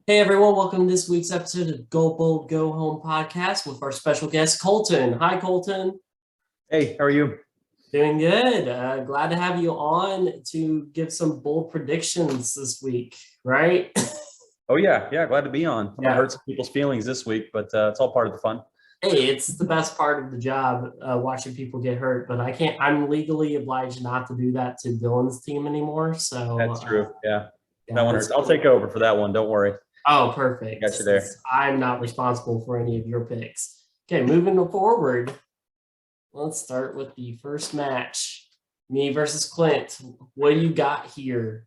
Hey everyone, welcome to this week's episode of Go Bold Go Home podcast with our special guest Colton. Hi Colton. Hey, how are you? Doing good. Glad to have you on to give some bold predictions this week, right? Oh yeah, glad to be on. I'm gonna Yeah. hurt some people's feelings this week, but it's all part of the fun. Hey, it's the best part of the job, watching people get hurt, but I'm legally obliged not to do that to Dylan's team anymore. So, That's true. Yeah, that yeah, one hurts. I'll take over for that one. Don't worry. oh, I perfect. got you there. Since I'm not responsible for any of your picks. Okay, moving forward. Let's start with the first match. Me versus Clint. What do you got here?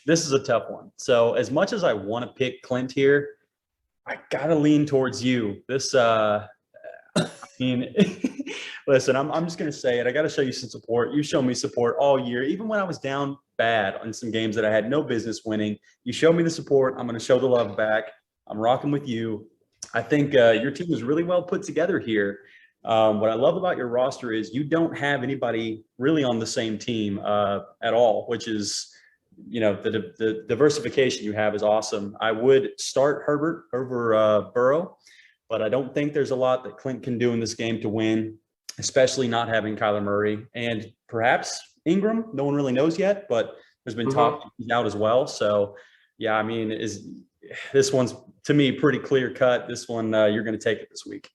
This is a tough one. So as much as I want to pick Clint here, I gotta lean towards you. I mean, listen, I'm just gonna say it. I gotta show you some support. You show me support all year, even when I was down bad on some games that I had no business winning. You show me the support. I'm gonna show the love back. I'm rocking with you. I think your team is really well put together here. What I love about your roster is you don't have anybody really on the same team at all, which is, the diversification you have is awesome. I would start Herbert over Burrow, but I don't think there's a lot that Clint can do in this game to win, especially not having Kyler Murray and perhaps Ingram. No one really knows yet, but there's been talk he's out as well. So, yeah, I mean, this one's to me pretty clear cut. This one, you're going to take it this week.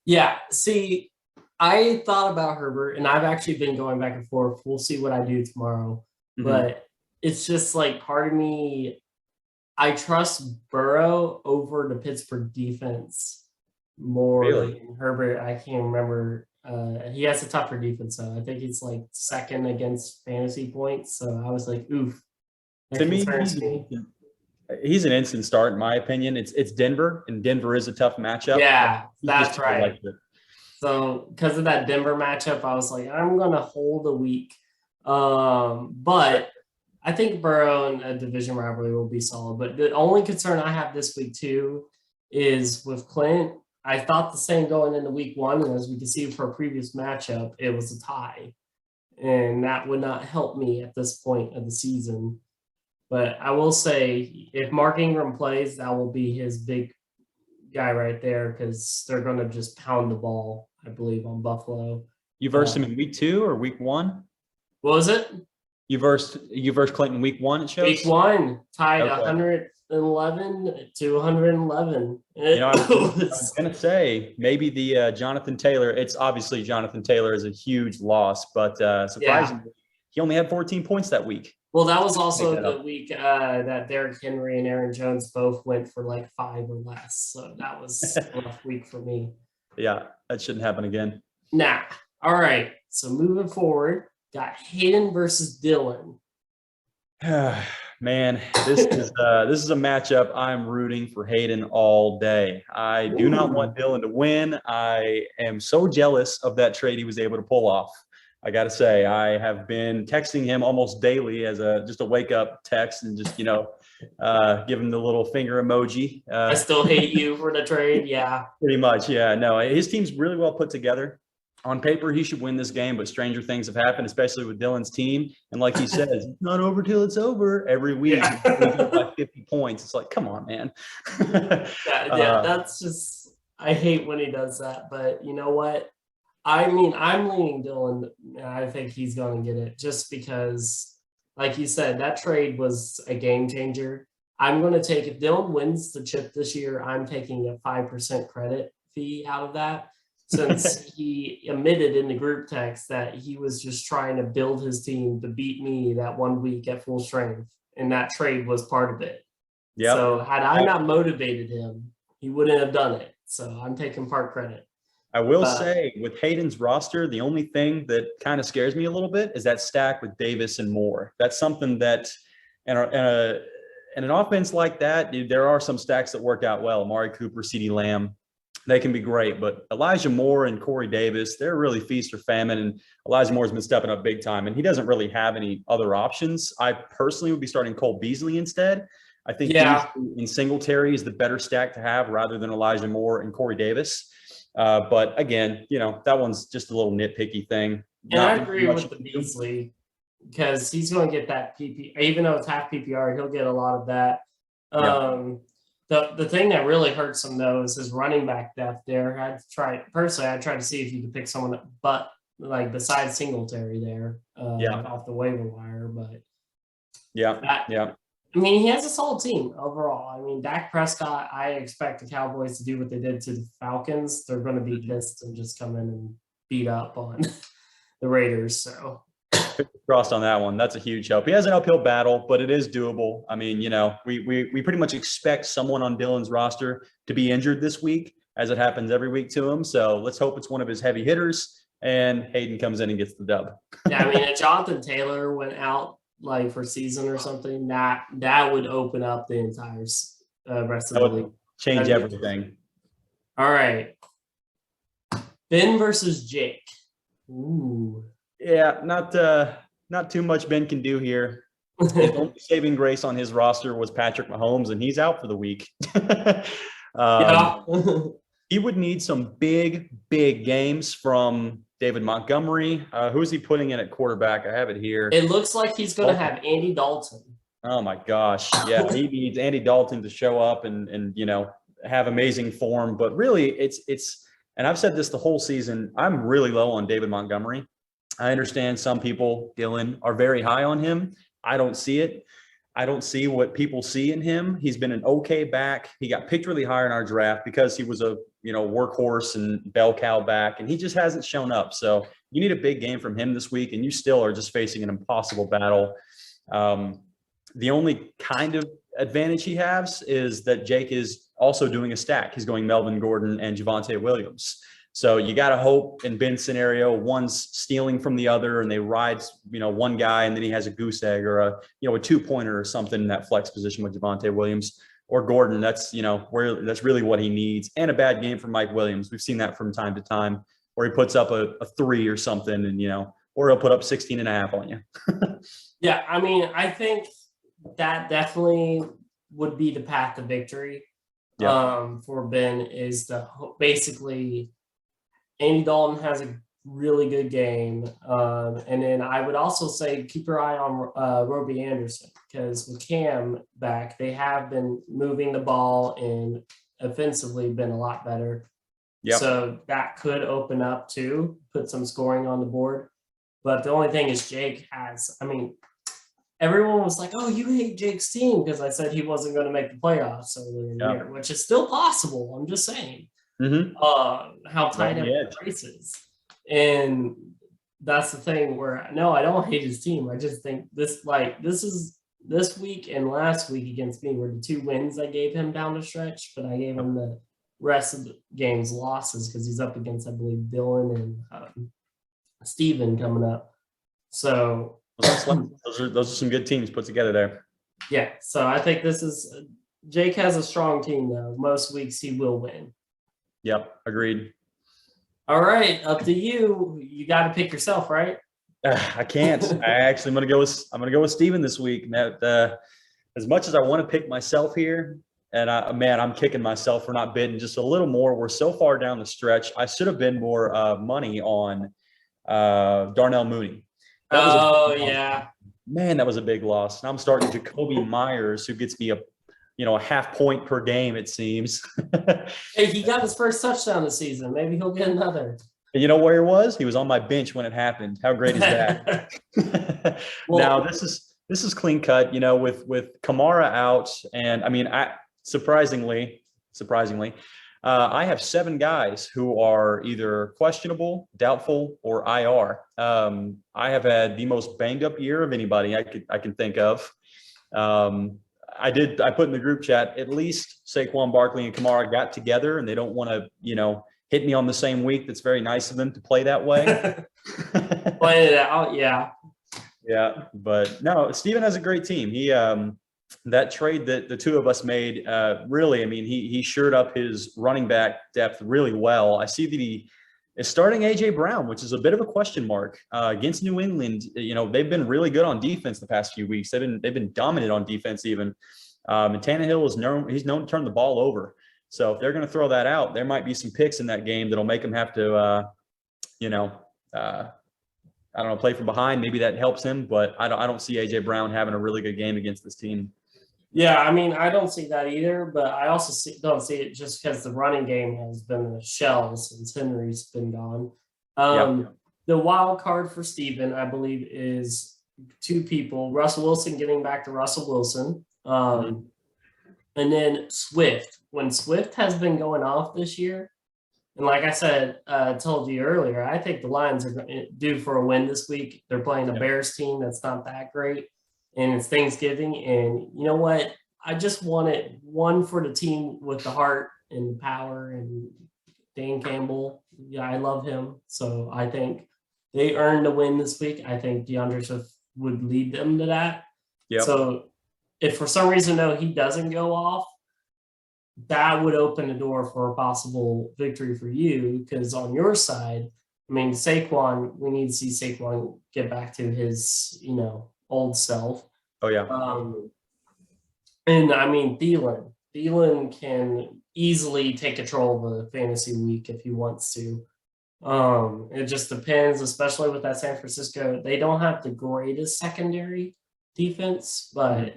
Yeah, see, I thought about Herbert, and I've actually been going back and forth. We'll see what I do tomorrow. But it's just like part of me, I trust Burrow over the Pittsburgh defense more Really? than Herbert. I can't remember. He has a tougher defense, so I think he's like second against fantasy points. So I was like, oof, that To me, concerns me. he's an instant start in my opinion. It's Denver, and Denver is a tough matchup. Yeah, He's just that's too right. electric. So because of that Denver matchup, I was like, I'm gonna hold a week. But I think Burrow in a division rivalry will be solid. But the only concern I have this week too is with Clint. I thought the same going into week one, and as we can see for a previous matchup, it was a tie, and that would not help me at this point of the season. But I will say, if Mark Ingram plays, that will be his big guy right there because they're going to just pound the ball, I believe, on Buffalo. You versed him in week 2 or week 1? What was it? You versed Clinton week 1. It shows Week one, tied okay. 111 to 111. I was gonna say maybe the Jonathan Taylor. It's obviously Jonathan Taylor is a huge loss, but surprisingly, he only had 14 points that week. Well, that was also the week that Derrick Henry and Aaron Jones both went for like 5 or less. So that was a rough week for me. Yeah, that shouldn't happen again. Nah. All right. So moving forward, got Hayden versus Dylan. Man, this is a matchup I'm rooting for Hayden all day. I do not want Dylan to win. I am so jealous of that trade he was able to pull off. I got to say, I have been texting him almost daily as just a wake up text and just, give him the little finger emoji. I still hate you for the trade. Yeah. Pretty much. Yeah. No, his team's really well put together. On paper, he should win this game, but stranger things have happened, especially with Dylan's team. And like he says, it's not over till it's over. Every week, like 50 points. It's like, come on, man. That's just, I hate when he does that. But you know what? I mean, I'm leaning Dylan. I think he's going to get it just because, like you said, that trade was a game changer. I'm going to take, if Dylan wins the chip this year, I'm taking a 5% credit fee out of that. Since he admitted in the group text that he was just trying to build his team to beat me that 1 week at full strength, and that trade was part of it. Yep. So had I not motivated him, he wouldn't have done it. So I'm taking part credit. I will say with Hayden's roster, the only thing that kind of scares me a little bit is that stack with Davis and Moore. That's something that in an offense like that, there are some stacks that work out well. Amari Cooper, CeeDee Lamb. They can be great, but Elijah Moore and Corey Davis, they're really feast or famine, and Elijah Moore's been stepping up big time, and he doesn't really have any other options. I personally would be starting Cole Beasley instead. I think Beasley and Singletary is the better stack to have rather than Elijah Moore and Corey Davis. But again, that one's just a little nitpicky thing. And I agree with the Beasley because he's going to get that PP, even though it's half PPR, he'll get a lot of that. The thing that really hurts him though is his running back depth there. I'd try to see if you could pick someone but like besides Singletary there, off the waiver wire. But I mean, he has a solid team overall. I mean, Dak Prescott, I expect the Cowboys to do what they did to the Falcons. They're going to be pissed and just come in and beat up on the Raiders. So crossed on that one. That's a huge help. He has an uphill battle, but it is doable. I mean, we pretty much expect someone on Dylan's roster to be injured this week, as it happens every week to him. So let's hope it's one of his heavy hitters, and Hayden comes in and gets the dub. Yeah, I mean, if Jonathan Taylor went out like for season or something, that would open up the entire rest of the league. Change everything. All right. Ben versus Jake. Ooh. Yeah, not too much Ben can do here. His only saving grace on his roster was Patrick Mahomes, and he's out for the week. He would need some big games from David Montgomery. Who's he putting in at quarterback? I have it here. It looks like he's going to have Andy Dalton. Oh my gosh. Yeah, he needs Andy Dalton to show up and have amazing form. But really, it's and I've said this the whole season, I'm really low on David Montgomery. I understand some people, Dylan, are very high on him. I don't see it. I don't see what people see in him. He's been an okay back. He got picked really high in our draft because he was a workhorse and bell cow back, and he just hasn't shown up. So you need a big game from him this week, and you still are just facing an impossible battle. The only kind of advantage he has is that Jake is also doing a stack. He's going Melvin Gordon and Javonte Williams. So you got to hope in Ben's scenario, one's stealing from the other and they ride, one guy and then he has a goose egg or a 2-pointer or something in that flex position with Javonte Williams or Gordon. That's, where that's really what he needs. And a bad game from Mike Williams. We've seen that from time to time where he puts up a 3 or something and, or he'll put up 16.5 on you. Yeah. I mean, I think that definitely would be the path to victory. For Ben is basically Andy Dalton has a really good game. And then I would also say keep your eye on Roby Anderson because with Cam back, they have been moving the ball and offensively been a lot better. Yep. So that could open up too, put some scoring on the board. But the only thing is Jake has, everyone was like, oh, you hate Jake's team because I said he wasn't going to make the playoffs earlier in the year, which is still possible. I'm just saying how tight every race is. And that's the thing where, no, I don't hate his team. I just think this week and last week against me were the 2 wins I gave him down the stretch, but I gave him the rest of the game's losses because he's up against, I believe, Dylan and Steven coming up. So those are some good teams put together there. Yeah, so I think Jake has a strong team though. Most weeks he will win. Yep, agreed. All right, up to you. You got to pick yourself, right? I can't. I'm gonna go with Steven this week. Now, as much as I want to pick myself here, and I'm kicking myself for not bidding just a little more. We're so far down the stretch. I should have been more money on Darnell Mooney. Man, that was a big loss. And I'm starting Jacoby Myers, who gets me a half point per game, it seems. Hey, he got his first touchdown this season. Maybe he'll get another. And you know where he was? He was on my bench when it happened. How great is that? Now this is clean cut. With Kamara out, and surprisingly, I have 7 guys who are either questionable, doubtful, or IR. I have had the most banged up year of anybody I can think of. I put in the group chat, at least Saquon Barkley and Kamara got together and they don't want to, hit me on the same week. That's very nice of them to play that way. Play it out. Yeah. Yeah. But no, Steven has a great team. He, that trade that the 2 of us made, really, he shored up his running back depth really well. I see that he is starting AJ Brown, which is a bit of a question mark against New England. They've been really good on defense the past few weeks. They've been dominant on defense even. And Tannehill he's known to turn the ball over. So if they're going to throw that out, there might be some picks in that game that'll make him have to, play from behind. Maybe that helps him, but I don't see AJ Brown having a really good game against this team. Yeah, I mean, I don't see that either, but I also don't see it just because the running game has been a shell since Henry's been gone. Yep. The wild card for Steven, I believe, is two people: Russell Wilson getting back to Russell Wilson, and then Swift. When Swift has been going off this year, and like I said, told you earlier, I think the Lions are due for a win this week. They're playing a Bears team that's not that great, and it's Thanksgiving. And you know what? I just wanted one for the team with the heart and power. And Dan Campbell, yeah, I love him. So I think they earned a win this week. I think DeAndre Swift would lead them to that. Yep. So if for some reason, no, he doesn't go off, that would open the door for a possible victory for you, because on your side, I mean, Saquon, we need to see Saquon get back to his, old self. Oh yeah. And I mean, Thielen can easily take control of the fantasy week if he wants to. It just depends, especially with that San Francisco. They don't have the greatest secondary defense, but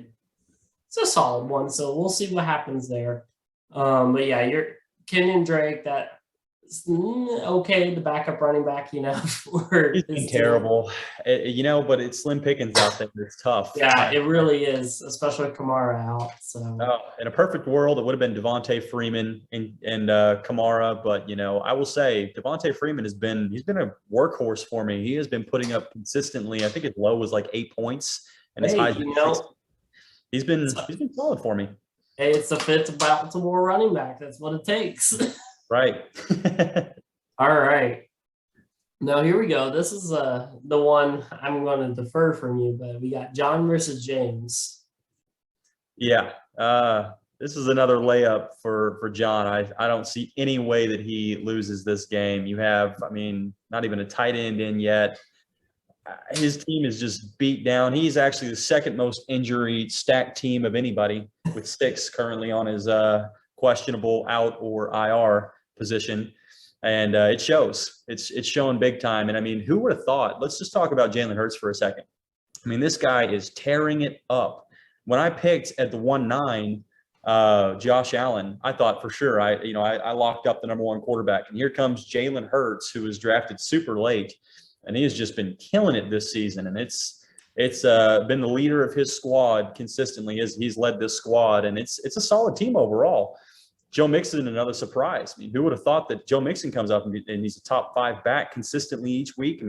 it's a solid one. So we'll see what happens there. But yeah, you're Kenyon Drake. That's okay. The backup running back, He's been terrible, but it's slim pickings out there. It's tough. Yeah, it really is, especially with Kamara out. So in a perfect world, it would have been Devontae Freeman and Kamara, but I will say Devontae Freeman he's been a workhorse for me. He has been putting up consistently. I think his low was like 8 points, and his high is 6. He's been solid for me. Hey, it's a fit Baltimore running back. That's what it takes. Right. All right. Now here we go. This is the one I'm going to defer from you, but we got John versus James. Yeah. This is another layup for John. I don't see any way that he loses this game. You have, not even a tight end in yet. His team is just beat down. He's actually the second most injury stacked team of anybody, with 6 currently on his questionable out or IR position. And it shows. It's showing big time. And who would have thought? Let's just talk about Jalen Hurts for a second. This guy is tearing it up. When I picked at the 1-9 Josh Allen, I thought for sure I locked up the number 1 quarterback. And here comes Jalen Hurts, who was drafted super late. And he has just been killing it this season. And it's been the leader of his squad consistently as he's led this squad. And it's a solid team overall. Joe Mixon, another surprise. Who would have thought that Joe Mixon comes up and he's a top 5 back consistently each week?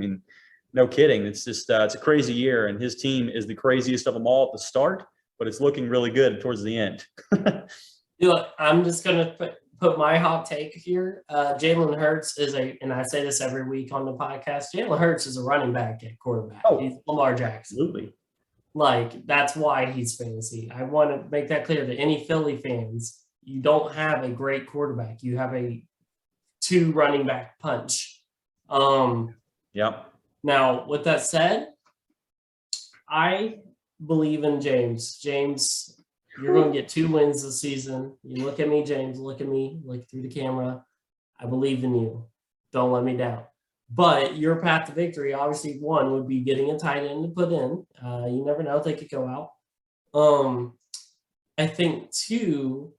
No kidding. It's just it's a crazy year. And his team is the craziest of them all at the start, but it's looking really good towards the end. Look, I'm just going to put my hot take here. Jalen Hurts and I say this every week on the podcast, Jalen Hurts is a running back at quarterback. Oh, he's Lamar Jackson. Absolutely. That's why he's fantasy. I want to make that clear to any Philly fans. You don't have a great quarterback. You have a 2 running back punch. Yep. Now, with that said, I believe in James. James, you're going to get 2 wins this season. You look at me, James. Look at me. Look through the camera. I believe in you. Don't let me down. But your path to victory, obviously, 1 would be getting a tight end to put in. You never know. They could go out. I think 2,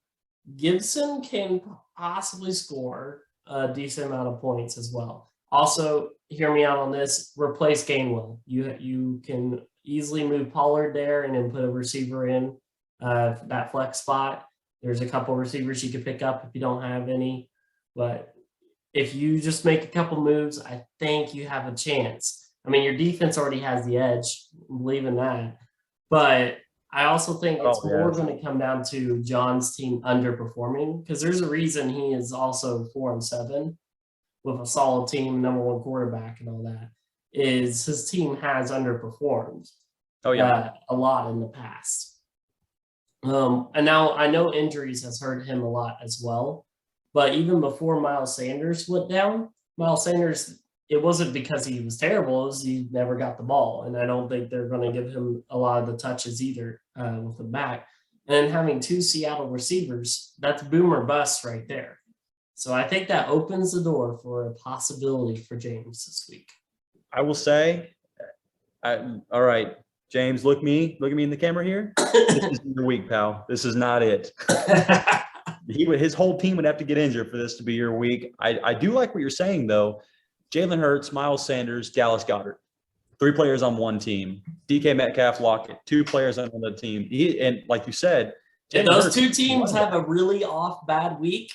Gibson can possibly score a decent amount of points as well. Also, hear me out on this. Replace Gainwell. You can easily move Pollard there and then put a receiver in that flex spot. There's a couple receivers you could pick up if you don't have any. But if you just make a couple moves, I think you have a chance. Your defense already has the edge. I believe in that. But I also think it's more going to come down to John's team underperforming, because there's a reason he is also 4-7 with a solid team, number 1 quarterback and all that, is his team has underperformed a lot in the past. And now I know injuries has hurt him a lot as well, but even before Miles Sanders went down, Miles Sanders, it wasn't because he was terrible, it was he never got the ball. And I don't think they're going to give him a lot of the touches either with the back. And having 2 Seattle receivers, that's boom or bust right there. So I think that opens the door for a possibility for James this week. I will say, all right, James, look me in the camera here. This is your week, pal. This is not it. His whole team would have to get injured for this to be your week. I do like what you're saying, though. Jalen Hurts, Miles Sanders, Dallas Goedert. 3 players on one team. DK Metcalf, Lockett. 2 players on another team. And like you said, if those 2 teams have a really off bad week,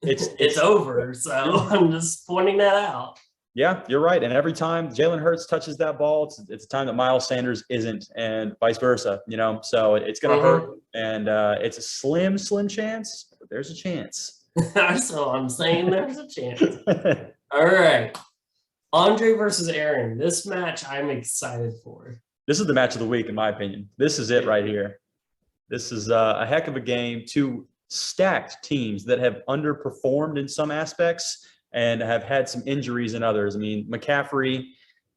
it's over. So I'm just pointing that out. Yeah, you're right. And every time Jalen Hurts touches that ball, it's a time that Miles Sanders isn't, and vice versa, So it's going to hurt, and it's a slim chance, but there's a chance. So I'm saying there's a chance. All right. Andre versus Aaron. This match I'm excited for. This is the match of the week, in my opinion. This is it right here. This is a heck of a game. 2 stacked teams that have underperformed in some aspects and have had some injuries in others. I mean, McCaffrey,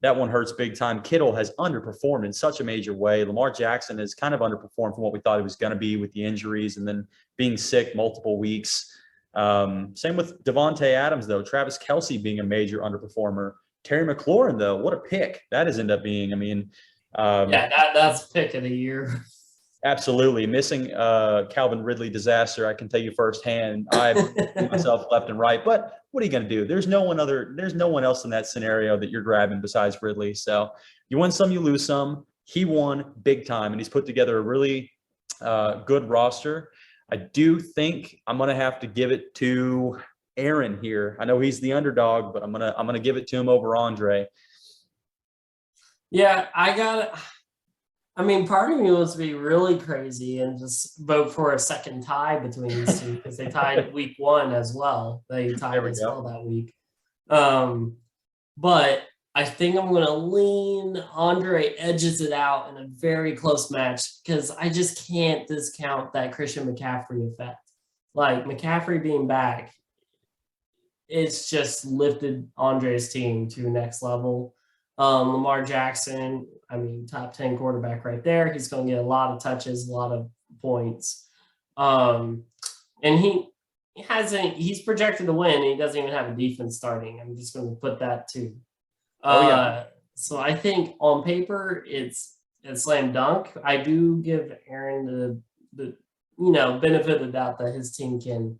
that one hurts big time. Kittle has underperformed in such a major way. Lamar Jackson has kind of underperformed from what we thought he was going to be with the injuries and then being sick multiple weeks. Same with Devontae Adams, though. Travis Kelce being a major underperformer. Terry McLaurin, though, what a pick that has ended up being. I mean, that's pick of the year. Absolutely. Missing Calvin Ridley disaster, I can tell you firsthand. I've myself left and right. But what are you going to do? There's no one else in that scenario that you're grabbing besides Ridley. So you win some, you lose some. He won big time, and he's put together a really good roster. I do think I'm going to have to give it to Aaron here. I know he's the underdog, but I'm gonna give it to him over Andre. Yeah, I mean, part of me wants to be really crazy and just vote for a second tie between these two because they tied week 1 as well. They tied as well that week. But I think I'm going to lean Andre edges it out in a very close match because I just can't discount that Christian McCaffrey effect. Like, McCaffrey being back, it's just lifted Andre's team to the next level. Lamar Jackson, I mean, top 10 quarterback right there. He's going to get a lot of touches, a lot of points. And he's projected to win. And he doesn't even have a defense starting. I'm just going to put that too. So I think on paper, it's slam dunk. I do give Aaron the benefit of the doubt that his team can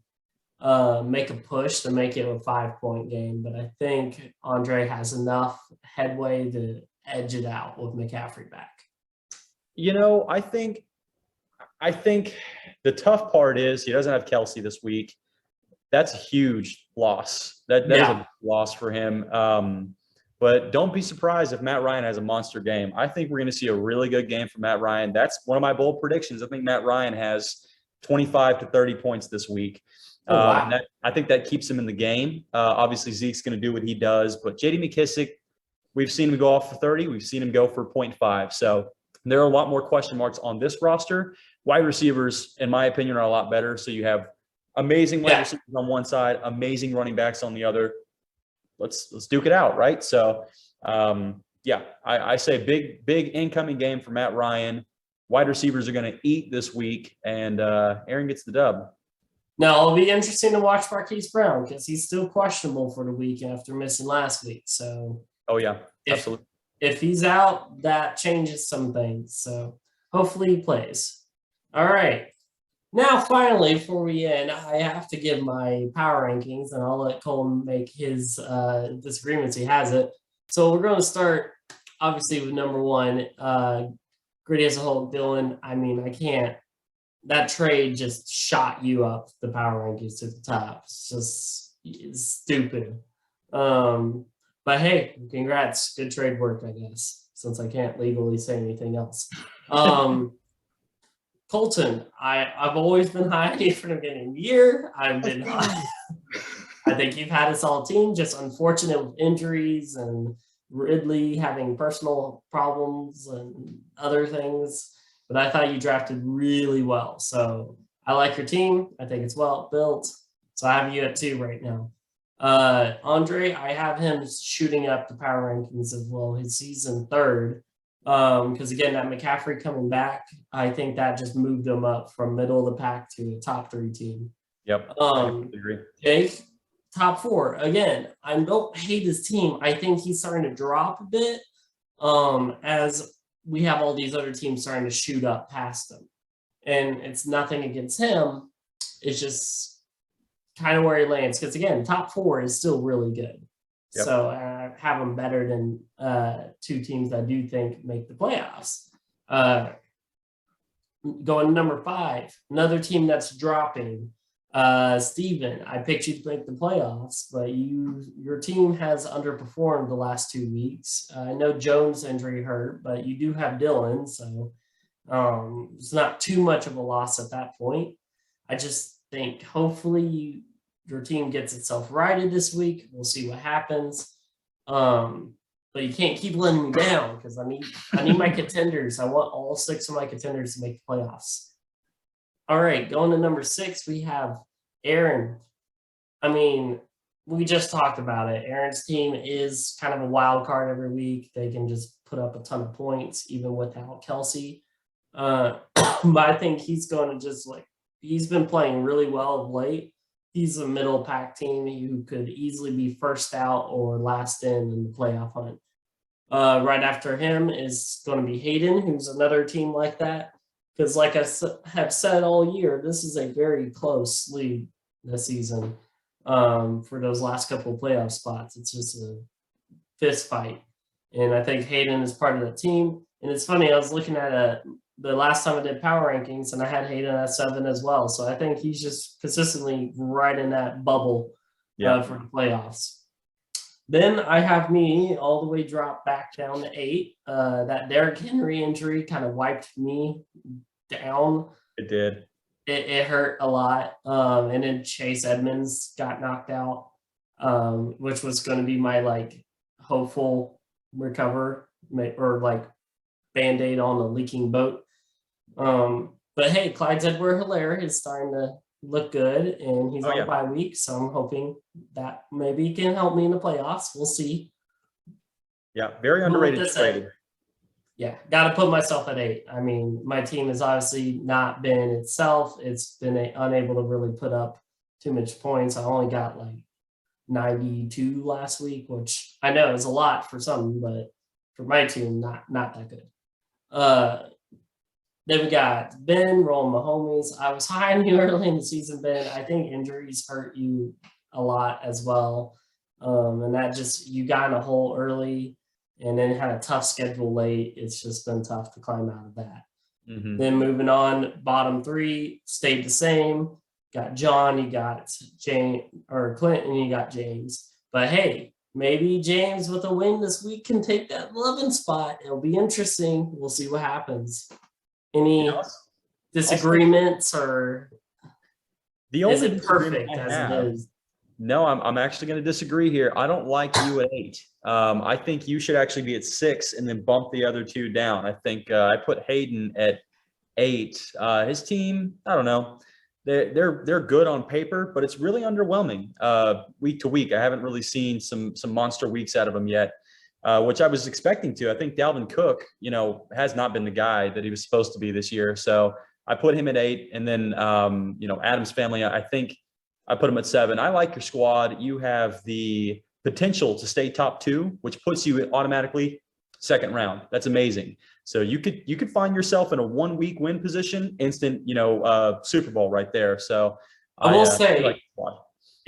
make a push to make it a 5-point game. But I think Andre has enough headway to edge it out with McCaffrey back. I think the tough part is he doesn't have Kelce this week. That's a huge loss. That is a loss for him. But don't be surprised if Matt Ryan has a monster game. I think we're going to see a really good game from Matt Ryan. That's one of my bold predictions. I think Matt Ryan has 25 to 30 points this week. Wow. I think that keeps him in the game. Obviously, Zeke's going to do what he does. But J.D. McKissic, we've seen him go off for 30. We've seen him go for 0.5. So there are a lot more question marks on this roster. Wide receivers, in my opinion, are a lot better. So you have amazing wide receivers on one side, amazing running backs on the other. Let's duke it out, right? So, I say big incoming game for Matt Ryan. Wide receivers are going to eat this week, and Aaron gets the dub. Now, it'll be interesting to watch Marquise Brown because he's still questionable for the week after missing last week. So, absolutely. If he's out, that changes some things. So, hopefully he plays. All right. Now, finally, before we end, I have to give my power rankings, and I'll let Colton make his disagreements. He has it. So we're going to start, obviously, with number 1, Gritty as a whole. Dylan, I mean, I can't. That trade just shot you up the power rankings to the top. It's stupid. But hey, congrats. Good trade work, I guess, since I can't legally say anything else. Colton, I've always been high on you from the beginning of the year. I've been high. I think you've had a solid team, just unfortunate with injuries and Ridley having personal problems and other things. But I thought you drafted really well. So I like your team. I think it's well built. So I have you at 2 right now. Andre, I have him shooting up the power rankings as well. He's in 3rd. Because again, that McCaffrey coming back, I think that just moved him up from middle of the pack to a top 3 team. Yep. I agree. Jake, top 4. Again, I don't hate his team. I think he's starting to drop a bit as we have all these other teams starting to shoot up past them. And it's nothing against him. It's just kind of where he lands. Because again, top 4 is still really good. Yep. So I have him better than 2 teams that I do think make the playoffs. Going to number 5, another team that's dropping. Steven, I picked you to make the playoffs, but your team has underperformed the last 2 weeks. I know Jones' injury hurt, but you do have Dylan, so it's not too much of a loss at that point. I just think hopefully your team gets itself righted this week. We'll see what happens. But you can't keep letting me down because I need my contenders. I want all 6 of my contenders to make the playoffs. All right, going to number 6, we have Aaron. I mean, we just talked about it. Aaron's team is kind of a wild card every week. They can just put up a ton of points even without Kelsey. But I think he's going to just he's been playing really well of late. He's a middle pack team who could easily be first out or last in the playoff hunt. Right after him is going to be Hayden, who's another team like that. Because like I have said all year, this is a very close lead this season for those last couple of playoff spots. It's just a fist fight. And I think Hayden is part of the team. And it's funny, I was looking at the last time I did power rankings, and I had Hayden at 7 as well. So I think he's just consistently right in that bubble for the playoffs. Then I have me all the way dropped back down to 8. That Derrick Henry injury kind of wiped me down. It did. It hurt a lot. And then Chase Edmonds got knocked out, which was going to be my hopeful recover or Band-Aid on a leaking boat. But hey, Clyde Edwards-Helaire is starting to look good, and he's on a bye week, so I'm hoping that maybe he can help me in the playoffs. We'll see. Yeah, very underrated trade. Yeah, got to put myself at 8. I mean, my team has obviously not been itself. It's been unable to really put up too much points. I only got 92 last week, which I know is a lot for some, but for my team, not that good. Then we got Ben rolling my homies. I was high on you early in the season, Ben. I think injuries hurt you a lot as well. And that just, you got in a hole early and then had a tough schedule late. It's just been tough to climb out of that. Mm-hmm. Then moving on, bottom 3 stayed the same. Got John, you got Clinton, you got James. But hey, maybe James with a win this week can take that 11 spot. It'll be interesting. We'll see what happens. Any disagreements or is it perfect as it is? No, I'm actually going to disagree here. I don't like you at 8. I think you should actually be at 6 and then bump the other 2 down. I think I put Hayden at 8. His team, I don't know. They're good on paper, but it's really underwhelming week to week. I haven't really seen some monster weeks out of him yet. Which I was expecting to. I think Dalvin Cook, has not been the guy that he was supposed to be this year. So I put him at 8. And then, Adam's family, I think I put him at 7. I like your squad. You have the potential to stay top 2, which puts you automatically second round. That's amazing. So you could find yourself in a 1-week win position, instant, Super Bowl right there. So I will say,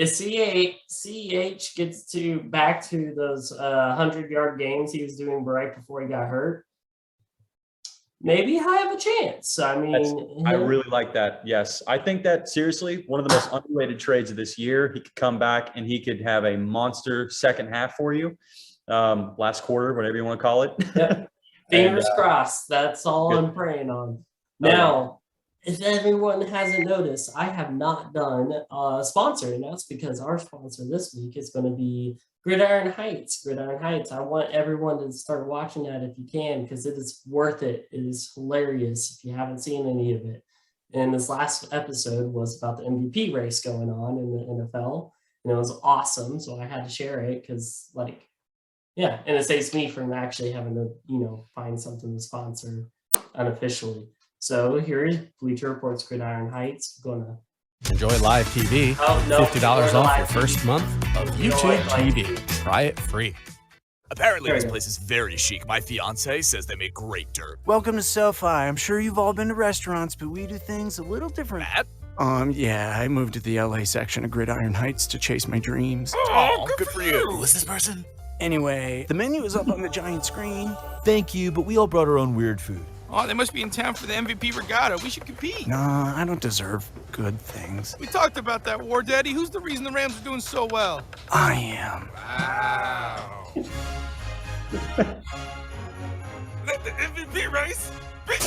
if CEH gets back to those 100-yard games he was doing right before he got hurt, maybe I have a chance. I mean, I really like that. Yes, I think that seriously, one of the most underrated trades of this year. He could come back and he could have a monster second half for you, last quarter, whatever you want to call it. Yep. Fingers crossed. That's all I'm praying on. Now, if everyone hasn't noticed, I have not done a sponsor, and that's because our sponsor this week is going to be Gridiron Heights. Gridiron Heights. I want everyone to start watching that if you can, because it is worth it. It is hilarious if you haven't seen any of it. And this last episode was about the MVP race going on in the NFL, and it was awesome. So I had to share it because, and it saves me from actually having to, find something to sponsor unofficially. So here is Bleacher Report's Gridiron Heights. Enjoy live TV. $50 off your first month of YouTube TV. Try it free. Apparently, There this you go. place is very chic. My fiance says they make great dirt. Welcome to SoFi. I'm sure you've all been to restaurants, but we do things a little different. Matt? Yeah, I moved to the LA section of Gridiron Heights to chase my dreams. Oh, good for you. Who is this person? Anyway, the menu is up on the giant screen. Thank you, but we all brought our own weird food. Oh, they must be in town for the MVP regatta. We should compete. Nah, I don't deserve good things. We talked about that, War Daddy. Who's the reason the Rams are doing so well? I am. Wow. The MVP race? But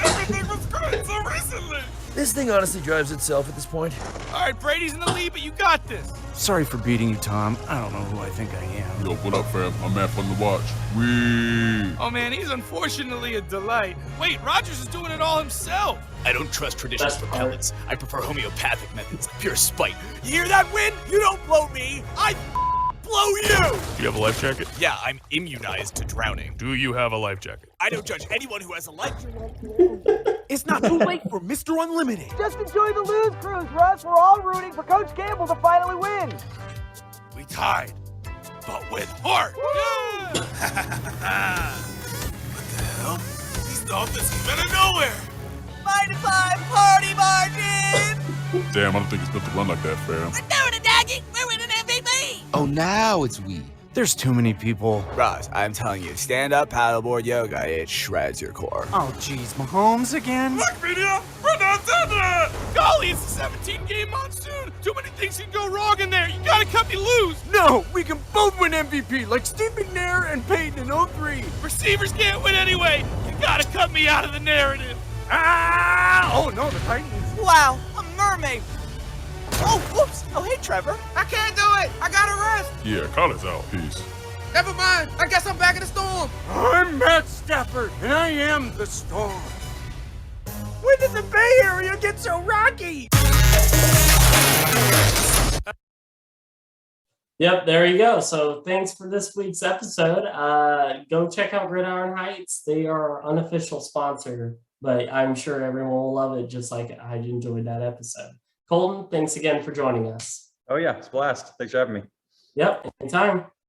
everything was good so recently. This thing honestly drives itself at this point. All right, Brady's in the lead, but you got this. Sorry for beating you, Tom. I don't know who I think I am. Yo, what up, fam? I'm Matt from The Watch. Wee! Oh, man, he's unfortunately a delight. Wait, Rogers is doing it all himself. I don't trust traditional Best part. propellants. I prefer homeopathic methods, pure spite. You hear that, wind? You don't blow me. I blow you. You have a life jacket? Yeah, I'm immunized to drowning. Do you have a life jacket? I don't judge anyone who has a life jacket. It's not too late for Mr. Unlimited. Just enjoy the lose cruise, Russ. We're all rooting for Coach Campbell to finally win. We tied, but with heart. Yeah. What the hell? These dolphins came out of nowhere. 5 party margin. Damn, I don't think it's built to run like that, fam. Doing it, Daggy. We're winning MVP. Oh, now it's we. There's too many people. Ross, I'm telling you, stand-up paddleboard yoga, it shreds your core. Oh, geez, Mahomes again? Look, media, we're not done yet. Golly, it's a 17-game monsoon. Too many things can go wrong in there. You gotta cut me loose. No, we can both win MVP, like Steve McNair and Peyton in 03. Receivers can't win anyway. You gotta cut me out of the narrative. Ah! Oh, no, the Titans. Wow, a mermaid. Oh, whoops. Oh, hey, Trevor. I can't do it. I gotta rest. Yeah, Collins out. Peace. Never mind. I guess I'm back in the storm. I'm Matt Stafford, and I am the storm. When did the Bay Area get so rocky? Yep, there you go. So thanks for this week's episode. Go check out Gridiron Heights. They are our unofficial sponsor, but I'm sure everyone will love it just like I enjoyed that episode. Colton, thanks again for joining us. Oh yeah, it's a blast. Thanks for having me. Yep, anytime.